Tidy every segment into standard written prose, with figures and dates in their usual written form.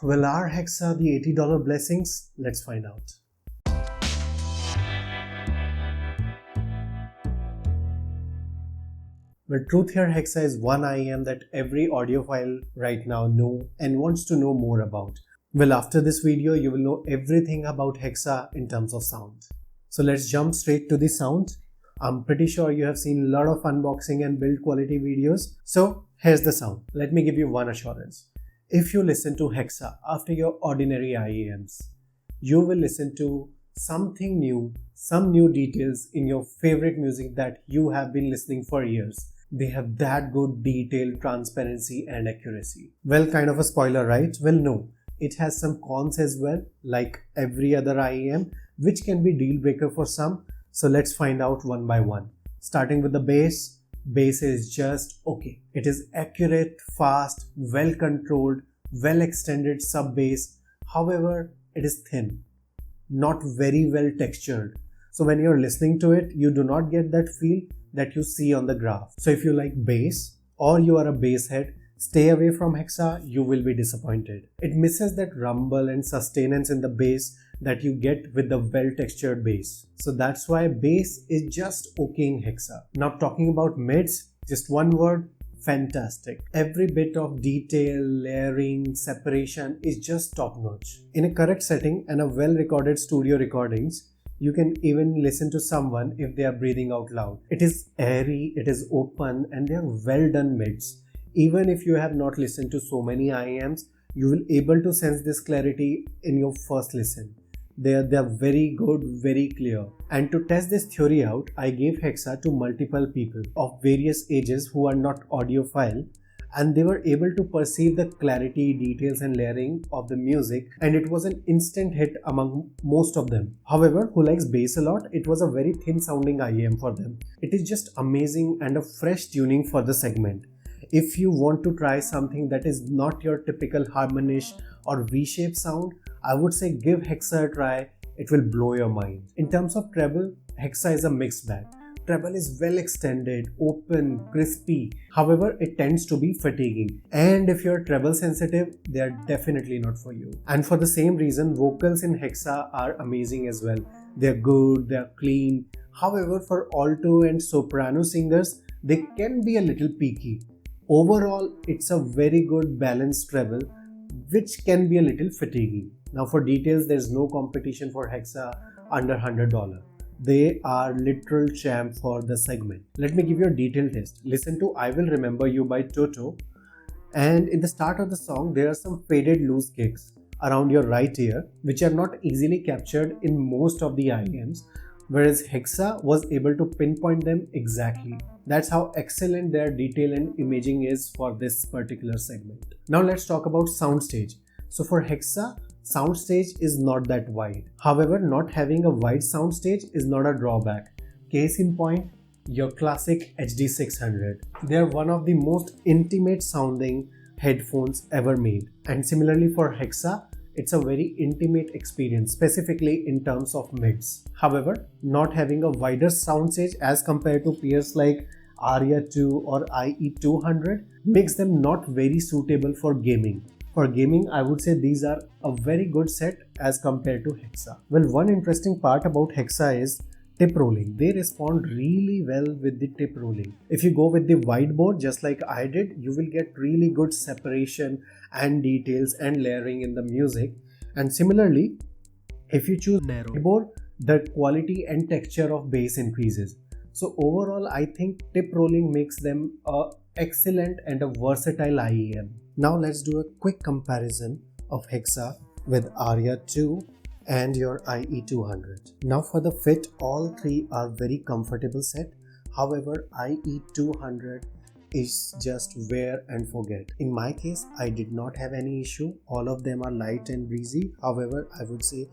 Well, are Hexa the $80 blessings? Let's find out. Well, Truthear Hexa is one IEM that every audiophile right now know and wants to know more about. Well, after this video, you will know everything about Hexa in terms of sound. So let's jump straight to the sound. I'm pretty sure you have seen a lot of unboxing and build quality videos. So here's the sound. Let me give you one assurance. If you listen to Hexa after your ordinary IEMs, you will listen to something new, some new details in your favorite music that you have been listening for years. They have that good detail, transparency and accuracy. Well, kind of a spoiler, right? Well, no. It has some cons as well, like every other IEM, which can be deal breaker for some. So let's find out one by one. Starting with the bass. Bass is just okay. It is accurate, fast, well controlled, well extended sub bass. However, it is thin, not very well textured. So when you're listening to it, you do not get that feel that you see on the graph. So if you like bass or you are a bass head, stay away from Hexa, you will be disappointed. It misses that rumble and sustenance in the bass that you get with the well textured bass. So that's why bass is just okay in Hexa. Now talking about mids, just one word, fantastic. Every bit of detail, layering, separation is just top notch. In a correct setting and a well recorded studio recordings, you can even listen to someone if they are breathing out loud. It is airy, it is open, and they are well done mids. Even if you have not listened to so many IEMs, you will able to sense this clarity in your first listen. They are very good, very clear. And to test this theory out, I gave Hexa to multiple people of various ages who are not audiophile, and they were able to perceive the clarity, details and layering of the music, and it was an instant hit among most of them. However, who likes bass a lot, it was a very thin sounding IEM for them. It is just amazing and a fresh tuning for the segment. If you want to try something that is not your typical Harmonish or V-shaped sound, I would say give Hexa a try, it will blow your mind. In terms of treble, Hexa is a mixed bag. Treble is well extended, open, crispy. However, it tends to be fatiguing. And if you're treble sensitive, they are definitely not for you. And for the same reason, vocals in Hexa are amazing as well. They're good, they're clean. However, for alto and soprano singers, they can be a little peaky. Overall, it's a very good balanced treble, which can be a little fatiguing. Now for details, there's no competition for Hexa under $100. They are literal champ for the segment. Let me give you a detailed test. Listen to I Will Remember You by Toto, and in the start of the song there are some faded loose kicks around your right ear which are not easily captured in most of the IEMs, whereas Hexa was able to pinpoint them exactly. That's how excellent their detail and imaging is for this particular segment. Now let's talk about Soundstage. So for Hexa, Soundstage is not that wide. However, not having a wide soundstage is not a drawback. Case in point, your classic HD600. They are one of the most intimate sounding headphones ever made. And similarly for Hexa, it's a very intimate experience, specifically in terms of mids. However, not having a wider soundstage as compared to peers like Aria 2 or IE200 makes them not very suitable for gaming. For gaming, I would say these are a very good set as compared to Hexa. Well, one interesting part about Hexa is tip rolling. They respond really well with the tip rolling. If you go with the wideboard, just like I did, you will get really good separation and details and layering in the music. And similarly, if you choose narrow board, the quality and texture of bass increases. So overall, I think tip rolling makes them a excellent and a versatile IEM. Now let's do a quick comparison of Hexa with Aria 2 and your IE200. Now for the fit, all three are very comfortable set. However, IE200 is just wear and forget. In my case, I did not have any issue. All of them are light and breezy. However, I would say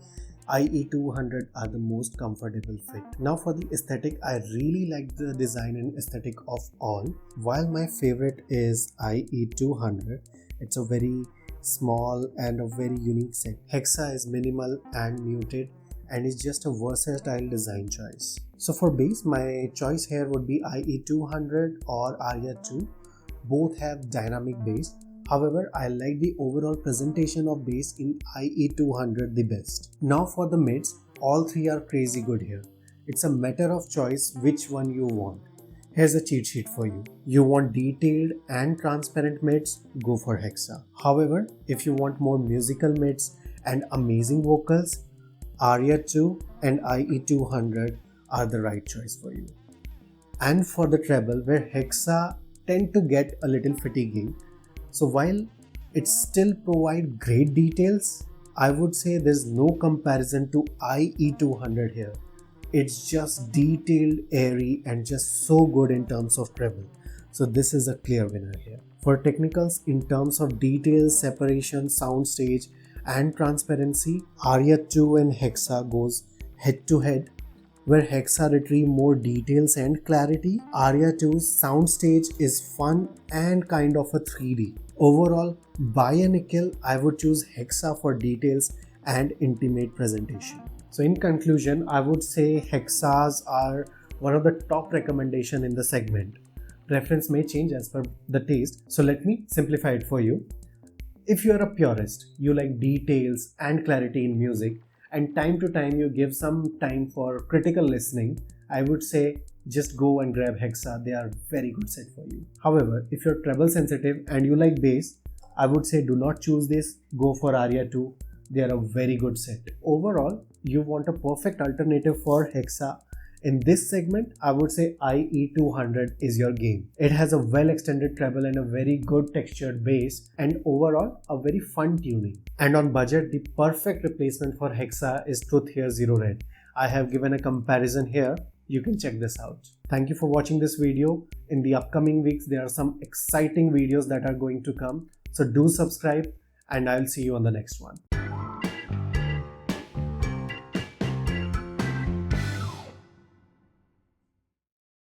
IE200 are the most comfortable fit. Now for the aesthetic, I really like the design and aesthetic of all. While my favorite is IE200, it's a very small and a very unique set. Hexa is minimal and muted and is just a versatile design choice. So for bass, my choice here would be IE200 or Aria 2. Both have dynamic bass. However, I like the overall presentation of bass in IE200 the best. Now for the mids, all three are crazy good here. It's a matter of choice which one you want. Here's a cheat sheet for you. You want detailed and transparent mids, go for Hexa. However, if you want more musical mids and amazing vocals, Aria 2 and IE200 are the right choice for you. And for the treble, where Hexa tend to get a little fatiguing, so while it still provide great details, I would say there's no comparison to IE200 here. It's just detailed, airy, and just so good in terms of treble. So this is a clear winner here. For technicals, in terms of details, separation, soundstage, and transparency, Aria 2 and Hexa goes head to head, where Hexa retrieve more details and clarity. Aria 2's soundstage is fun and kind of a 3D. Overall, by a nickel, I would choose Hexa for details and intimate presentation. So in conclusion, I would say Hexas are one of the top recommendation in the segment. Preference may change as per the taste, so let me simplify it for you. If you are a purist, you like details and clarity in music, and time to time you give some time for critical listening, I would say just go and grab Hexa. They are very good set for you. However, if you're treble sensitive and you like bass, I would say do not choose this, go for Aria 2. They are a very good set. Overall, you want a perfect alternative for Hexa. In this segment, I would say IE200 is your game. It has a well extended treble and a very good textured bass, and overall a very fun tuning. And on budget, the perfect replacement for Hexa is Truthear Zero Red. I have given a comparison here. You can check this out. Thank you for watching this video. In the upcoming weeks, there are some exciting videos that are going to come. So do subscribe and I'll see you on the next one.